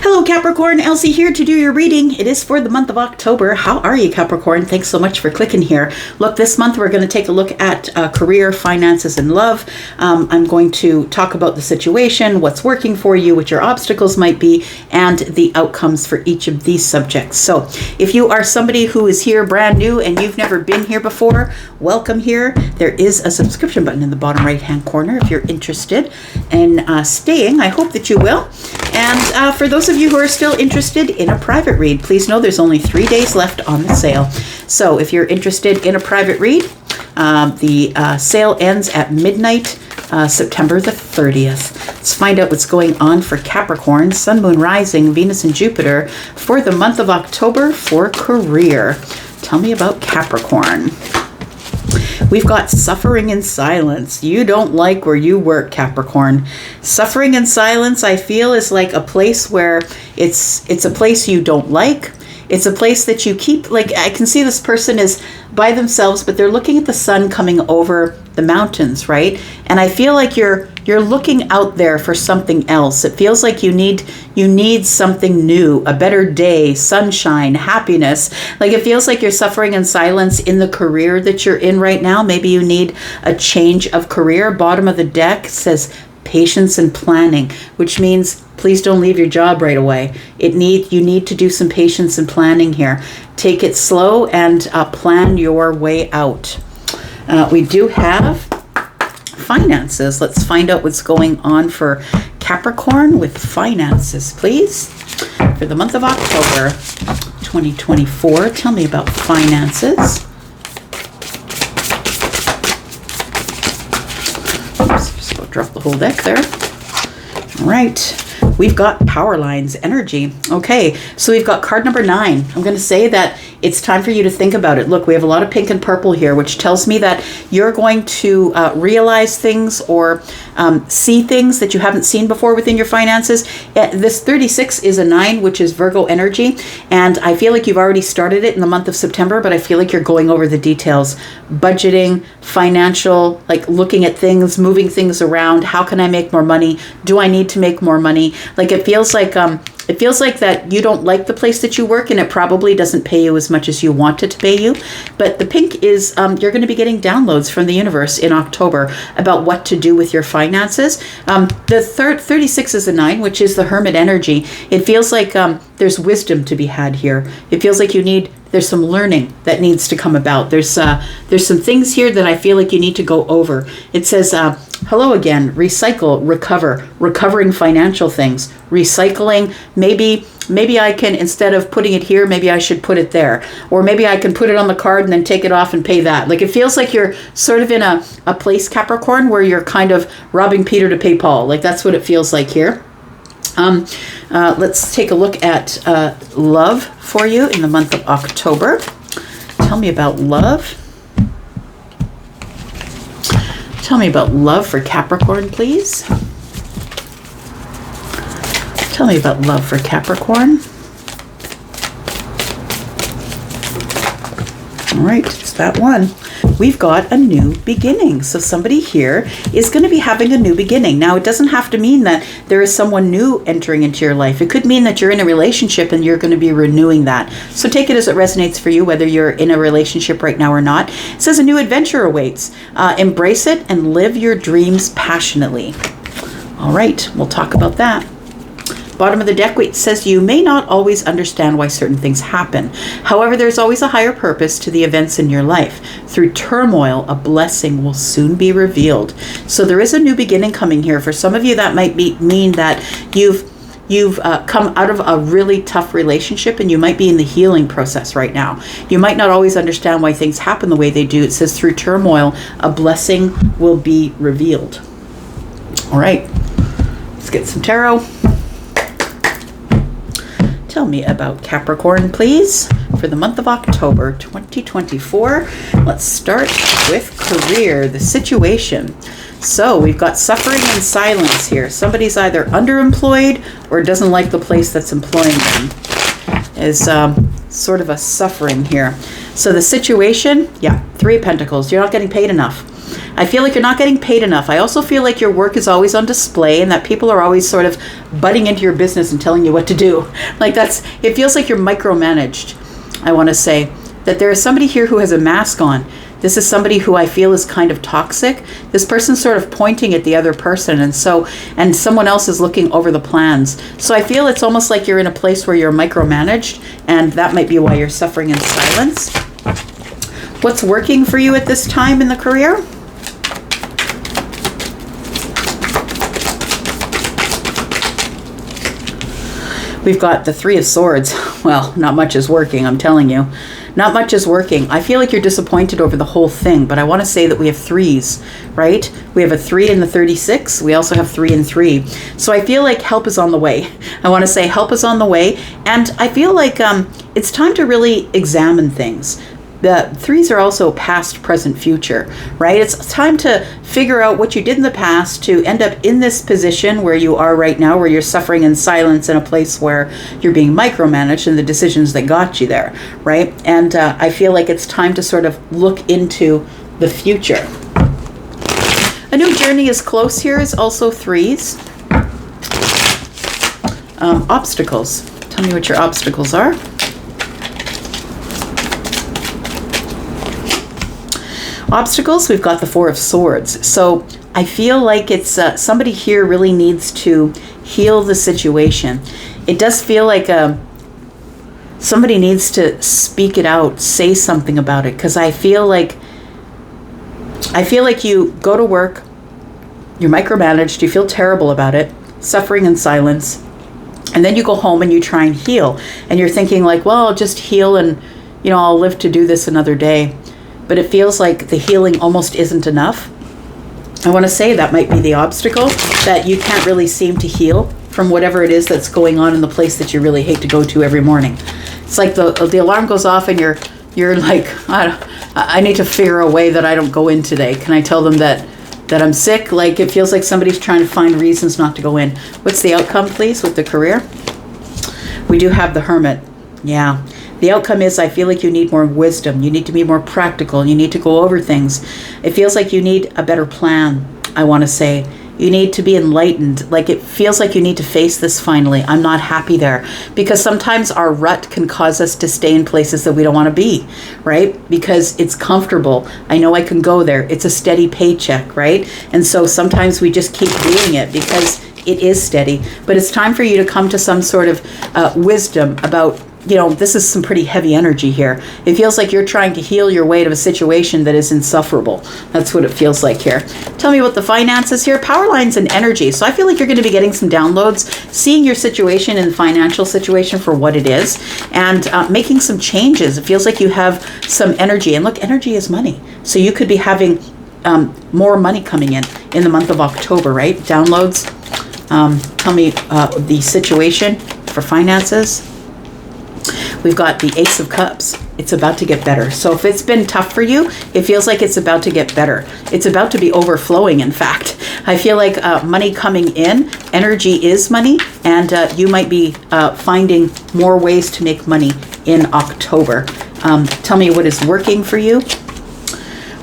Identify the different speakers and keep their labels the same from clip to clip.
Speaker 1: Hello Capricorn, Elsie here to do your reading. It is for the month of October. How are you, Capricorn? Thanks so much for clicking here. Look, this month we're going to take a look at career, finances, and love. I'm going to talk about the situation, what's working for you, what your obstacles might be, and the outcomes for each of these subjects. So if you are somebody who is here brand new and you've never been here before, welcome here. There is a subscription button in the bottom right-hand corner if you're interested in staying. I hope that you will. And for those of you who are still interested in a private read, please know there's only 3 days left on the sale. So if you're interested in a private read, the sale ends at midnight, September the 30th. Let's find out what's going on for Capricorn, Sun, Moon, Rising, Venus, and Jupiter for the month of October for career. Tell me about Capricorn. We've got suffering in silence. You don't like where you work, Capricorn. Suffering in silence, I feel, is like a place where it's a place you don't like. It's a place that you keep, like, I can see this person is by themselves, but they're looking at the sun coming over the mountains, right? And I feel like you're looking out there for something else. It feels like you need something new, a better day, sunshine, happiness. Like it feels like you're suffering in silence in the career that you're in right now. Maybe you need a change of career. Bottom of the deck says patience and planning, which means please don't leave your job right away. You need to do some patience and planning here. Take it slow and plan your way out. We do have finances. Let's find out what's going on for Capricorn with finances, please. For the month of October 2024, tell me about finances. Oops, just go drop the whole deck there. All right. We've got power lines, energy. Okay, so we've got card number 9. I'm going to say that it's time for you to think about it. Look, we have a lot of pink and purple here, which tells me that you're going to realize things or see things that you haven't seen before within your finances. This 36 is a 9, which is Virgo energy. And I feel like you've already started it in the month of September, but I feel like you're going over the details. Budgeting, financial, like looking at things, moving things around. How can I make more money? Do I need to make more money? Like it feels like that you don't like the place that you work and it probably doesn't pay you as much as you want it to pay you. But the pink is you're going to be getting downloads from the universe in October about what to do with your finances. The 36 is a 9, which is the hermit energy. It feels like there's wisdom to be had here. It feels like there's some learning that needs to come about. There's some things here that I feel like you need to go over. It says, hello again, recycle, recover, recovering financial things, recycling. Maybe I can, instead of putting it here, maybe I should put it there. Or maybe I can put it on the card and then take it off and pay that. Like it feels like you're sort of in a place, Capricorn, where you're kind of robbing Peter to pay Paul. Like that's what it feels like here. Let's take a look at love for you in the month of October. Tell me about love. Tell me about love for Capricorn, please. Tell me about love for Capricorn. All right, it's that one. We've got a new beginning. So somebody here is going to be having a new beginning. Now, it doesn't have to mean that there is someone new entering into your life. It could mean that you're in a relationship and you're going to be renewing that. So take it as it resonates for you, whether you're in a relationship right now or not. It says a new adventure awaits. Embrace it and live your dreams passionately. All right, we'll talk about that. Bottom of the deck, it says you may not always understand why certain things happen. However, there's always a higher purpose to the events in your life. Through turmoil, a blessing will soon be revealed. So there is a new beginning coming here. For some of you, that might mean that you've come out of a really tough relationship and you might be in the healing process right now. You might not always understand why things happen the way they do. It says through turmoil, a blessing will be revealed. All right, let's get some tarot. Tell me about Capricorn, please, for the month of October 2024. Let's start with career, the situation. So we've got suffering and silence here. Somebody's either underemployed or doesn't like the place that's employing them. Is sort of a suffering here. So the situation, yeah, 3 of Pentacles. You're not getting paid enough. I feel like you're not getting paid enough. I also feel like your work is always on display and that people are always sort of butting into your business and telling you what to do. Like it feels like you're micromanaged. I want to say that there is somebody here who has a mask on. This is somebody who I feel is kind of toxic. This person's sort of pointing at the other person, and someone else is looking over the plans. So I feel it's almost like you're in a place where you're micromanaged, and that might be why you're suffering in silence. What's working for you at this time in the career? We've got the Three of Swords. Well, not much is working, I'm telling you. Not much is working. I feel like you're disappointed over the whole thing, but I want to say that we have threes, right? We have a 3 in the 36. We also have 3 and 3. So I feel like help is on the way. I want to say help is on the way. And I feel like it's time to really examine things. The threes are also past, present, future, right? It's time to figure out what you did in the past to end up in this position where you are right now, where you're suffering in silence in a place where you're being micromanaged and the decisions that got you there, right? And I feel like it's time to sort of look into the future. A new journey is close here is also threes. Obstacles. Tell me what your obstacles are. Obstacles, we've got the 4 of Swords. So I feel like it's somebody here really needs to heal the situation. It does feel like somebody needs to speak it out, say something about it, because I feel like you go to work, you're micromanaged, you feel terrible about it, suffering in silence, and then you go home and you try and heal, and you're thinking like, well, I'll just heal and I'll live to do this another day. But it feels like the healing almost isn't enough. I want to say that might be the obstacle, that you can't really seem to heal from whatever it is that's going on in the place that you really hate to go to every morning. It's like the alarm goes off and you're like, I need to figure a way that I don't go in today. Can I tell them that I'm sick? Like it feels like somebody's trying to find reasons not to go in. What's the outcome, please, with the career? We do have the Hermit. Yeah. The outcome is I feel like you need more wisdom. You need to be more practical. You need to go over things. It feels like you need a better plan, I want to say. You need to be enlightened. Like it feels like you need to face this finally. I'm not happy there. Because sometimes our rut can cause us to stay in places that we don't want to be, right? Because it's comfortable. I know I can go there. It's a steady paycheck, right? And so sometimes we just keep doing it because it is steady. But it's time for you to come to some sort of wisdom about this is some pretty heavy energy here. It feels like you're trying to heal your way to a situation that is insufferable. That's what it feels like here. Tell me about the finances here. Power lines and energy. So I feel like you're going to be getting some downloads, seeing your situation and financial situation for what it is, and making some changes. It feels like you have some energy. And look, energy is money. So you could be having more money coming in the month of October, right? Downloads. Tell me the situation for finances. We've got the Ace of Cups. It's about to get better. So if it's been tough for you, it feels like it's about to get better. It's about to be overflowing, in fact. I feel like money coming in, energy is money, and you might be finding more ways to make money in October. Tell me what is working for you.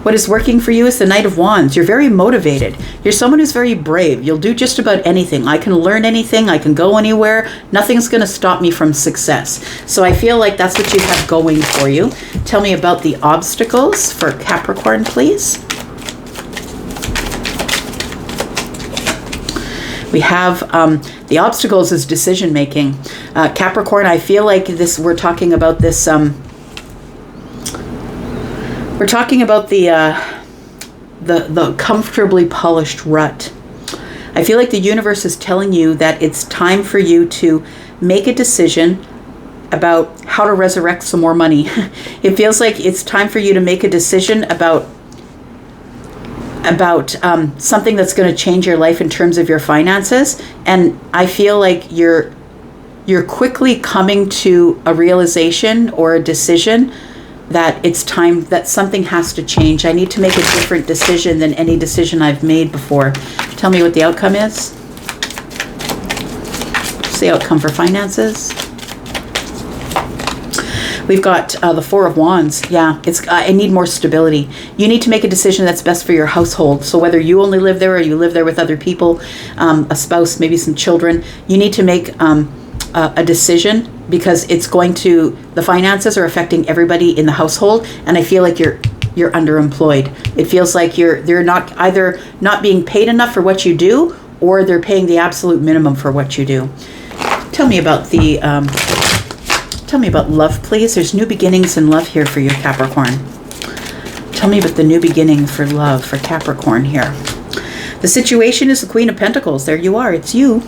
Speaker 1: What is working for you is the Knight of Wands. You're very motivated. You're someone who's very brave. You'll do just about anything. I can learn anything. I can go anywhere. Nothing's going to stop me from success. So I feel like that's what you have going for you. Tell me about the obstacles for Capricorn, please. We have the obstacles is decision making. Capricorn, I feel like we're talking about this... We're talking about the comfortably polished rut. I feel like the universe is telling you that it's time for you to make a decision about how to resurrect some more money. It feels like it's time for you to make a decision about something that's going to change your life in terms of your finances. And I feel like you're quickly coming to a realization or a decision that it's time that something has to change. I need to make a different decision than any decision I've made before. Tell me what the outcome is. What's the outcome for finances? We've got the Four of Wands. Yeah, I need more stability. You need to make a decision that's best for your household. So whether you only live there or you live there with other people, a spouse, maybe some children, you need to make a decision, because it's the finances are affecting everybody in the household, and I feel like you're underemployed. It feels like they're not either not being paid enough for what you do, or they're paying the absolute minimum for what you do. Tell me about love, please. There's new beginnings in love here for you, Capricorn. Tell me about the new beginning for love for Capricorn here. The situation is the Queen of Pentacles. There you are. It's you,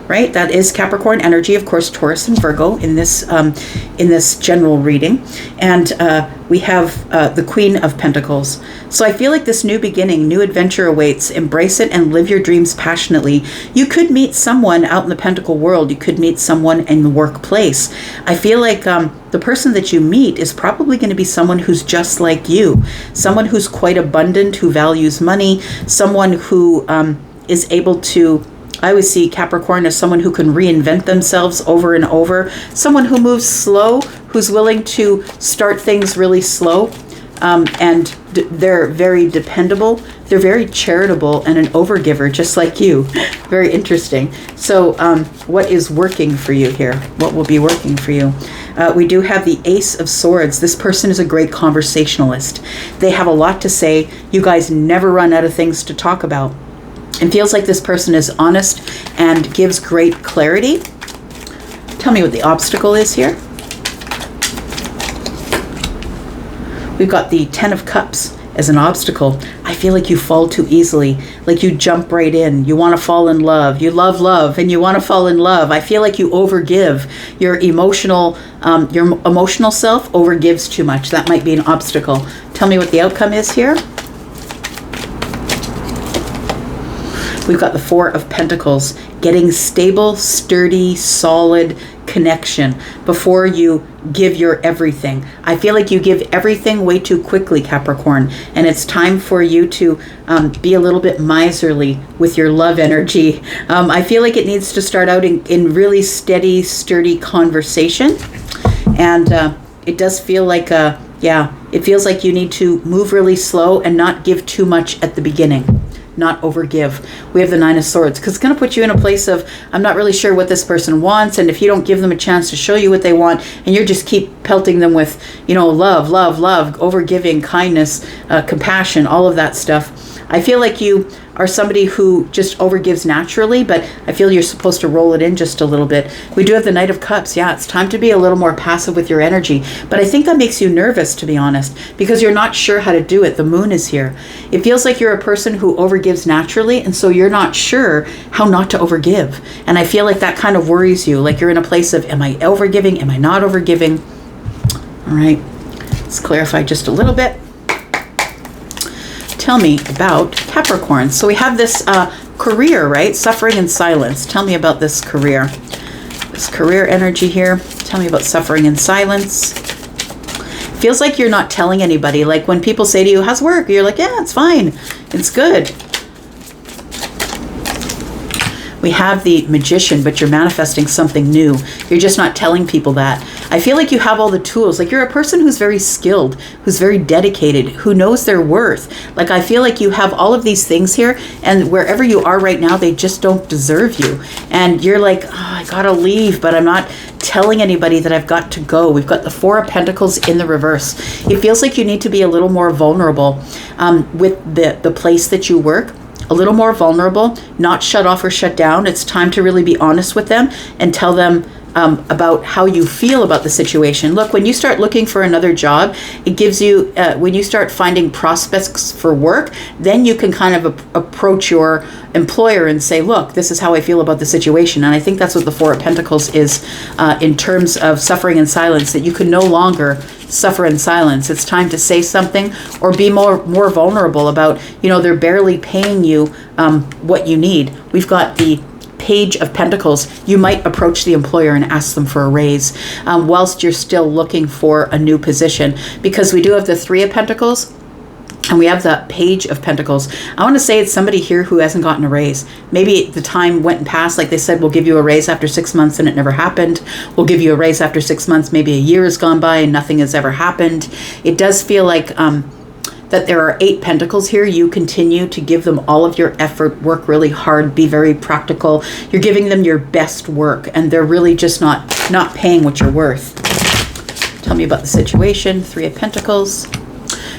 Speaker 1: right? That is Capricorn energy, of course, Taurus and Virgo in this general reading. And we have the Queen of Pentacles. So I feel like this new beginning, new adventure awaits. Embrace it and live your dreams passionately. You could meet someone out in the Pentacle world. You could meet someone in the workplace. I feel like the person that you meet is probably going to be someone who's just like you. Someone who's quite abundant, who values money, someone who is able to, I always see Capricorn as someone who can reinvent themselves over and over. Someone who moves slow, who's willing to start things really slow. And they're very dependable. They're very charitable and an overgiver, just like you. Very interesting. So what is working for you here? What will be working for you? We do have the Ace of Swords. This person is a great conversationalist. They have a lot to say. You guys never run out of things to talk about. It feels like this person is honest and gives great clarity. Tell me what the obstacle is here. We've got the Ten of Cups as an obstacle. I feel like you fall too easily, like you jump right in. You want to fall in love. You love love and you want to fall in love. I feel like you overgive. Your emotional self overgives too much. That might be an obstacle. Tell me what the outcome is here. We've got the Four of Pentacles, getting stable, sturdy, solid connection before you give your everything. I feel like you give everything way too quickly, Capricorn, and it's time for you to be a little bit miserly with your love energy. I feel like it needs to start out in really steady, sturdy conversation, and it does feel like it feels like you need to move really slow and not give too much at the beginning. Not overgive. We have the Nine of Swords, because it's going to put you in a place of, I'm not really sure what this person wants, and if you don't give them a chance to show you what they want, and you just keep pelting them with, love, overgiving, kindness, compassion, all of that stuff. I feel like you are somebody who just overgives naturally, but I feel you're supposed to roll it in just a little bit. We do have the Knight of Cups. Yeah, it's time to be a little more passive with your energy. But I think that makes you nervous, to be honest, because you're not sure how to do it. The Moon is here. It feels like you're a person who overgives naturally, and so you're not sure how not to overgive. And I feel like that kind of worries you. Like you're in a place of, am I overgiving? Am I not overgiving? All right, let's clarify just a little bit. Tell me about Capricorn. So we have this career, right? Suffering in silence. Tell me about this career. This career energy here. Tell me about suffering in silence. Feels like you're not telling anybody. Like when people say to you, how's work? You're like, yeah, it's fine. It's good. We have the Magician, but you're manifesting something new. You're just not telling people that. I feel like you have all the tools. Like you're a person who's very skilled, who's very dedicated, who knows their worth. Like I feel like you have all of these things here, and wherever you are right now, they just don't deserve you. And you're like, I gotta leave, but I'm not telling anybody that I've got to go. We've got the Four of Pentacles in the reverse. It feels like you need to be a little more vulnerable with the place that you work. A little more vulnerable, not shut off or shut down. It's time to really be honest with them and tell them about how you feel about the situation. Look, when you start looking for another job, it gives you, when you start finding prospects for work, then you can kind of approach your employer and say, look, this is how I feel about the situation. And I think that's what the Four of Pentacles is in terms of suffering in silence, that you can no longer suffer in silence. It's time to say something or be more vulnerable about, they're barely paying you what you need. We've got the Page of Pentacles. You might approach the employer and ask them for a raise whilst you're still looking for a new position, because we do have the Three of Pentacles. And we have the Page of Pentacles. I want to say it's somebody here who hasn't gotten a raise. Maybe the time went and passed. Like they said, we'll give you a raise after 6 months and it never happened. We'll give you a raise after 6 months. Maybe a year has gone by and nothing has ever happened. It does feel like that there are 8 pentacles here. You continue to give them all of your effort, work really hard, be very practical. You're giving them your best work and they're really just not paying what you're worth. Tell me about the situation. 3 of Pentacles.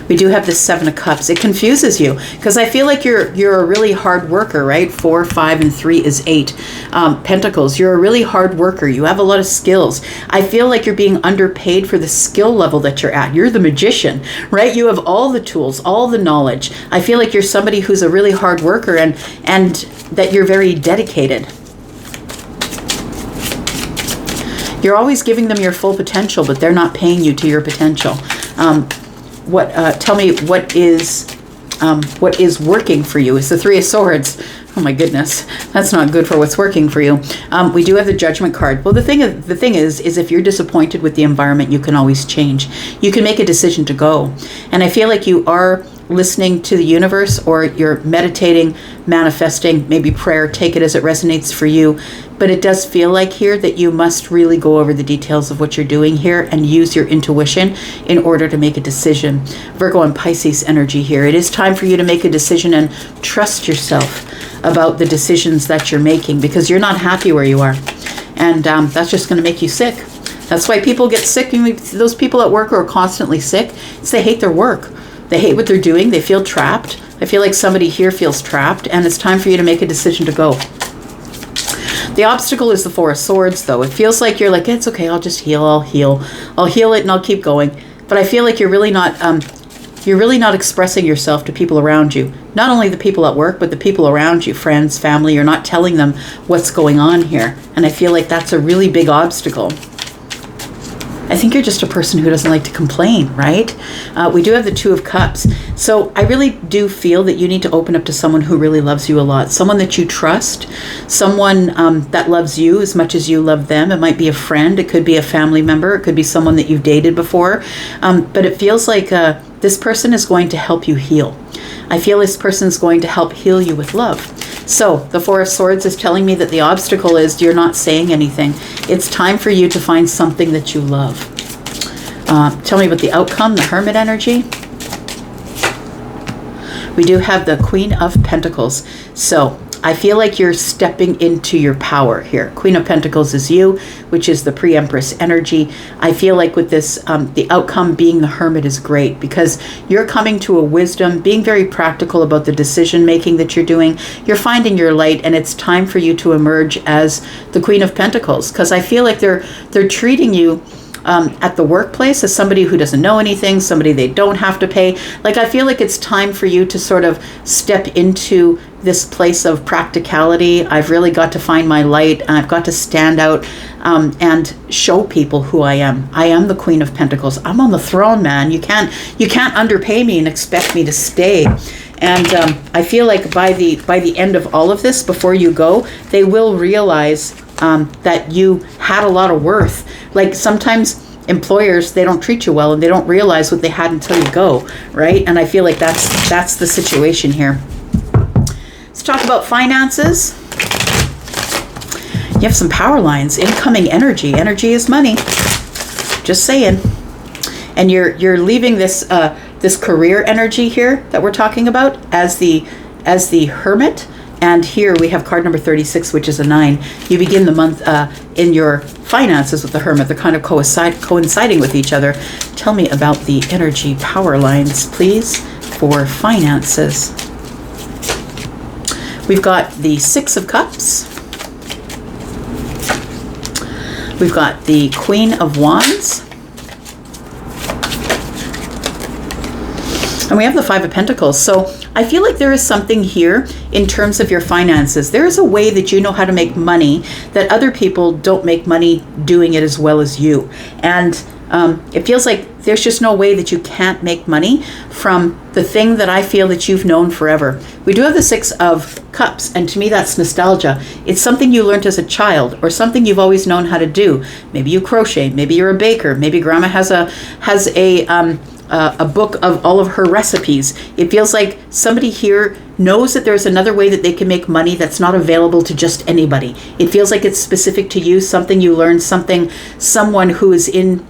Speaker 1: We do have the 7 of Cups. It confuses you because I feel like you're a really hard worker, right? 4, 5, and 3 is 8 Pentacles. You're a really hard worker. You have a lot of skills. I feel like you're being underpaid for the skill level that you're at. You're the magician, right? You have all the tools, all the knowledge. I feel like you're somebody who's a really hard worker and that you're very dedicated. You're always giving them your full potential, but they're not paying you to your potential. Tell me what is working for you? It's the 3 of Swords. Oh my goodness, that's not good for what's working for you. We do have the Judgment card. Well, the thing is if you're disappointed with the environment, you can always change. You can make a decision to go. And I feel like you are listening to the universe, or you're meditating, manifesting, maybe prayer, take it as it resonates for you. But it does feel like here that you must really go over the details of what you're doing here and use your intuition in order to make a decision. Virgo and Pisces energy here. It is time for you to make a decision and trust yourself about the decisions that you're making, because you're not happy where you are. And that's just going to make you sick. That's why people get sick. Those people at work who are constantly sick, it's they hate their work. They hate what they're doing. They feel trapped. I feel like somebody here feels trapped, and it's time for you to make a decision to go. The obstacle is the 4 of Swords, though. It feels like you're like, it's okay, I'll just heal, I'll heal it and I'll keep going. But I feel like you're really not expressing yourself to people around you. Not only the people at work, but the people around you, friends, family. You're not telling them what's going on here. And I feel like that's a really big obstacle. I think you're just a person who doesn't like to complain, right? We do have the 2 of Cups. So I really do feel that you need to open up to someone who really loves you a lot. Someone that you trust. Someone that loves you as much as you love them. It might be a friend. It could be a family member. It could be someone that you've dated before. But it feels like this person is going to help you heal. I feel this person is going to help heal you with love. So the 4 of Swords is telling me that the obstacle is you're not saying anything. It's time for you to find something that you love. Tell me about the outcome, the Hermit energy. We do have the Queen of Pentacles. So I feel like you're stepping into your power here. Queen of Pentacles is you, which is the pre-Empress energy. I feel like with this, the outcome being the Hermit is great because you're coming to a wisdom, being very practical about the decision making that you're doing. You're finding your light, and it's time for you to emerge as the Queen of Pentacles, because I feel like they're treating you at the workplace as somebody who doesn't know anything, somebody they don't have to pay. Like, I feel like it's time for you to sort of step into this place of practicality. I've really got to find my light, and I've got to stand out and show people who I am. I am the Queen of Pentacles. I'm on the throne, man. You can't underpay me and expect me to stay. And I feel like by the end of all of this, before you go, they will realize that you had a lot of worth. Like, sometimes employers, they don't treat you well and they don't realize what they had until you go, right? And I feel like that's the situation here. Let's talk about finances. You have some power lines, incoming energy. Energy is money. Just saying. And you're leaving this this career energy here that we're talking about as the Hermit. And here we have card number 36, which is a 9. You begin the month in your finances with the Hermit. They're kind of coinciding with each other. Tell me about the energy power lines, please, for finances. We've got the 6 of Cups. We've got the Queen of Wands. And we have the 5 of Pentacles. So I feel like there is something here in terms of your finances. There is a way that you know how to make money that other people don't make money doing it as well as you. And it feels like there's just no way that you can't make money from the thing that I feel that you've known forever. We do have the 6 of Cups, and to me that's nostalgia. It's something you learned as a child, or something you've always known how to do. Maybe you crochet, maybe you're a baker, maybe grandma has a a book of all of her recipes. It feels like somebody here knows that there's another way that they can make money that's not available to just anybody. It feels like it's specific to you, something you learned, someone who is in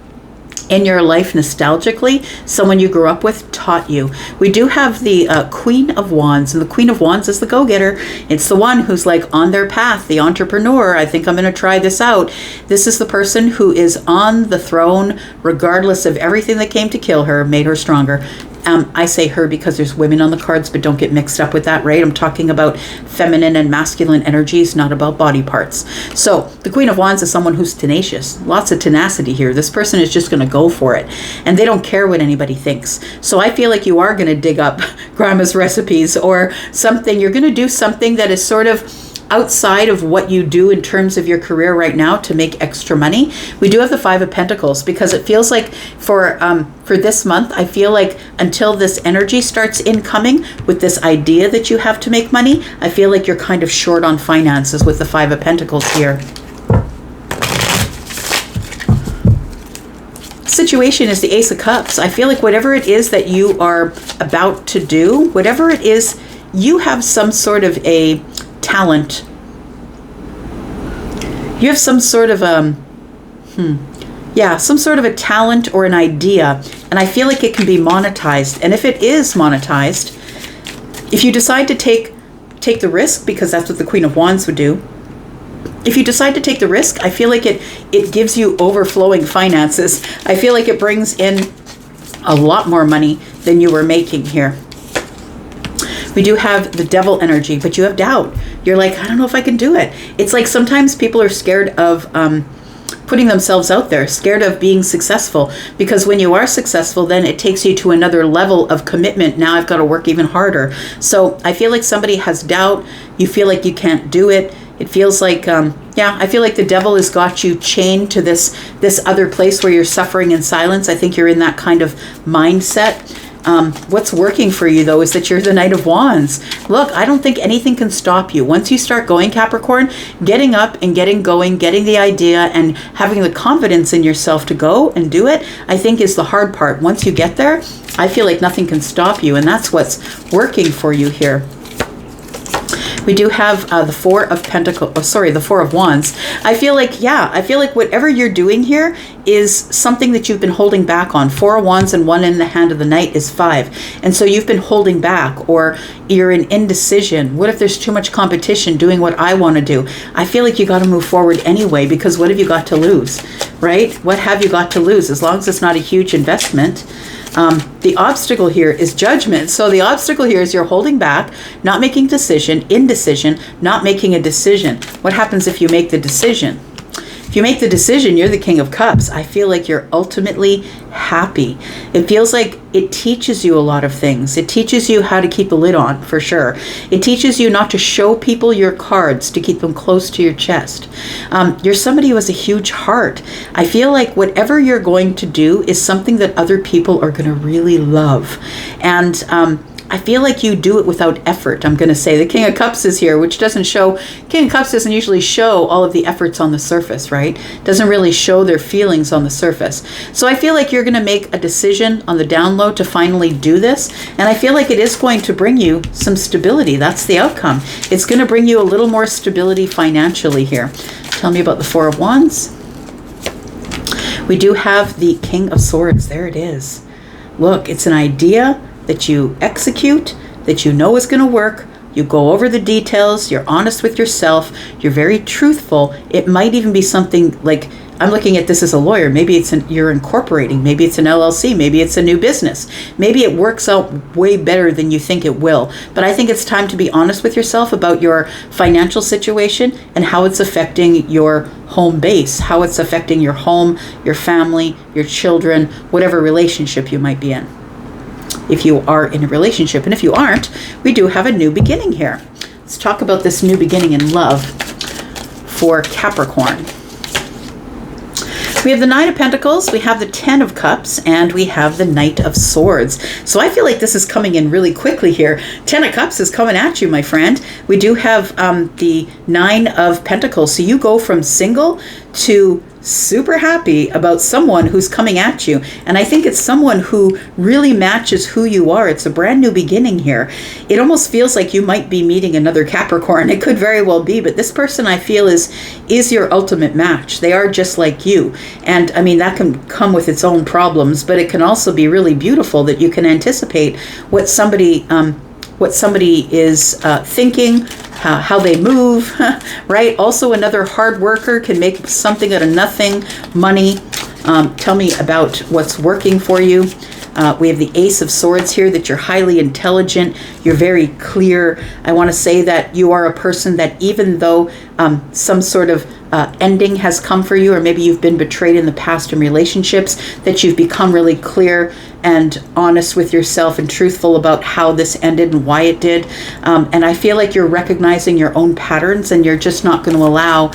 Speaker 1: your life nostalgically, someone you grew up with taught you. We do have the Queen of Wands, and the Queen of Wands is the go-getter. It's the one who's like on their path, the entrepreneur. I think I'm going to try this out. This is the person who is on the throne regardless of everything that came to kill her, made her stronger. I say her because there's women on the cards, but don't get mixed up with that, right? I'm talking about feminine and masculine energies, not about body parts. So the Queen of Wands is someone who's tenacious, lots of tenacity here. This person is just going to go for it, and they don't care what anybody thinks. So I feel like you are going to dig up grandma's recipes or something. You're going to do something that is sort of outside of what you do in terms of your career right now to make extra money. We do have the Five of Pentacles because it feels like for this month, I feel like until this energy starts incoming with this idea that you have to make money, I feel like you're kind of short on finances with the Five of Pentacles here. Situation is the Ace of Cups. I feel like whatever it is that you are about to do, whatever it is, you have some sort of a talent. You have some sort of some sort of a talent or an idea, and I feel like it can be monetized. And if it is monetized, if you decide to take the risk, because that's what the Queen of Wands would do, if you decide to take the risk, I feel like it gives you overflowing finances. I feel like it brings in a lot more money than you were making here. We do have the Devil energy, but you have doubt. You're like, I don't know if I can do it. It's like sometimes people are scared of putting themselves out there, scared of being successful, because when you are successful, then it takes you to another level of commitment. Now I've got to work even harder. So I feel like somebody has doubt. You feel like you can't do it. It feels like, I feel like the devil has got you chained to this other place where you're suffering in silence. I think you're in that kind of mindset. What's working for you, though, is that you're the Knight of Wands. Look, I don't think anything can stop you. Once you start going, Capricorn, getting up and getting going, getting the idea and having the confidence in yourself to go and do it, I think is the hard part. Once you get there, I feel like nothing can stop you, and that's what's working for you here. We do have the Four of Wands. I feel like whatever you're doing here is something that you've been holding back on. Four of Wands and one in the hand of the Knight is 5. And so you've been holding back, or you're in indecision. What if there's too much competition doing what I want to do? I feel like you got to move forward anyway, because what have you got to lose, right? What have you got to lose? As long as it's not a huge investment. The obstacle here is judgment. So the obstacle here is you're holding back, not making decision, indecision, not making a decision. What happens if you make the decision? If you make the decision, you're the King of Cups. I feel like you're ultimately happy. It feels like it teaches you a lot of things. It teaches you how to keep the lid on, for sure. It teaches you not to show people your cards, to keep them close to your chest. You're somebody who has a huge heart. I feel like whatever you're going to do is something that other people are going to really love. And I feel like you do it without effort. I'm going to say the King of Cups is here, which doesn't show, King of Cups doesn't usually show all of the efforts on the surface, right? Doesn't really show their feelings on the surface. So I feel like you're going to make a decision on the down low to finally do this. And I feel like it is going to bring you some stability. That's the outcome. It's going to bring you a little more stability financially here. Tell me about the Four of Wands. We do have the King of Swords. There it is. Look, it's an idea that you execute, that you know is going to work. You go over the details, you're honest with yourself, you're very truthful. It might even be something like, I'm looking at this as a lawyer, maybe you're incorporating, maybe it's an LLC, maybe it's a new business. Maybe it works out way better than you think it will. But I think it's time to be honest with yourself about your financial situation and how it's affecting your home base, how it's affecting your home, your family, your children, whatever relationship you might be in, if you are in a relationship. And if you aren't, we do have a new beginning here. Let's talk about this new beginning in love for Capricorn. We have the Nine of Pentacles, we have the 10 of Cups, and we have the Knight of Swords. So I feel like this is coming in really quickly here. 10 of Cups is coming at you, my friend. We do have the 9 of Pentacles. So you go from single to super happy about someone who's coming at you. And I think it's someone who really matches who you are. It's a brand new beginning here. It almost feels like you might be meeting another Capricorn. It could very well be, but this person I feel is your ultimate match. They are just like you. And I mean, that can come with its own problems, but it can also be really beautiful that you can anticipate what somebody is thinking, how they move, right? Also, another hard worker can make something out of nothing, money. Tell me about what's working for you. We have the Ace of Swords here, that you're highly intelligent. You're very clear. I want to say that you are a person that even though some sort of ending has come for you, or maybe you've been betrayed in the past in relationships, that you've become really clear and honest with yourself and truthful about how this ended and why it did. And I feel like you're recognizing your own patterns, and you're just not going to allow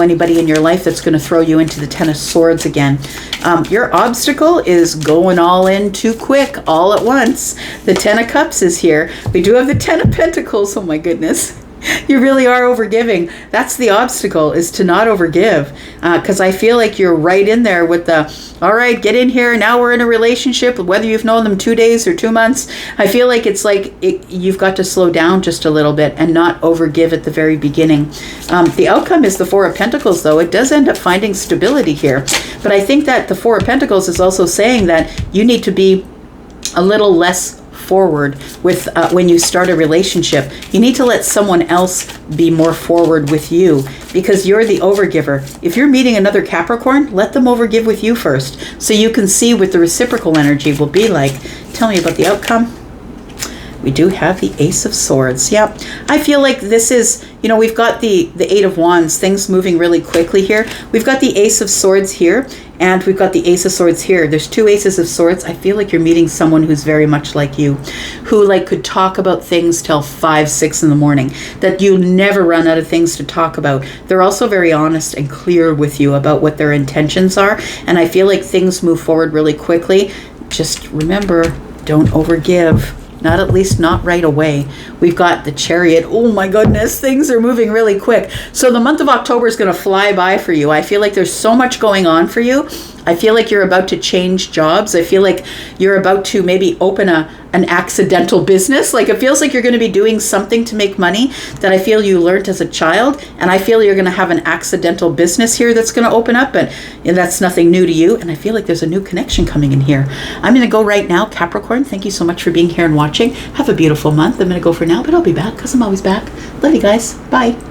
Speaker 1: anybody in your life that's going to throw you into the Ten of Swords again. Your obstacle is going all in too quick, all at once. The Ten of Cups is here. We do have the Ten of Pentacles. Oh my goodness. You really are overgiving. That's the obstacle, is to not overgive. Because I feel like you're right in there with the, all right, get in here. Now we're in a relationship, whether you've known them 2 days or 2 months. I feel like it's like you've got to slow down just a little bit and not overgive at the very beginning. The outcome is the Four of Pentacles, though. It does end up finding stability here. But I think that the Four of Pentacles is also saying that you need to be a little less forward with when you start a relationship. You need to let someone else be more forward with you, because you're the overgiver. If you're meeting another Capricorn, let them overgive with you first, so you can see what the reciprocal energy will be like. Tell me about the outcome. We do have the Ace of Swords. Yep. I feel like this is, we've got the Eight of Wands, things moving really quickly here. We've got the Ace of Swords here, and we've got the Ace of Swords here. There's 2 Aces of Swords. I feel like you're meeting someone who's very much like you, who could talk about things till 5, 6 in the morning, that you never run out of things to talk about. They're also very honest and clear with you about what their intentions are, and I feel like things move forward really quickly. Just remember, don't overgive. Not at least not right away. We've got the Chariot. Oh my goodness, things are moving really quick. So the month of October is going to fly by for you. I feel like there's so much going on for you. I feel like you're about to change jobs. I feel like you're about to maybe open an accidental business. It feels like you're going to be doing something to make money that I feel you learned as a child. And I feel you're going to have an accidental business here that's going to open up, and that's nothing new to you. And I feel like there's a new connection coming in here. I'm going to go right now, Capricorn. Thank you so much for being here and watching. Have a beautiful month. I'm going to go for now, but I'll be back because I'm always back. Love you guys. Bye.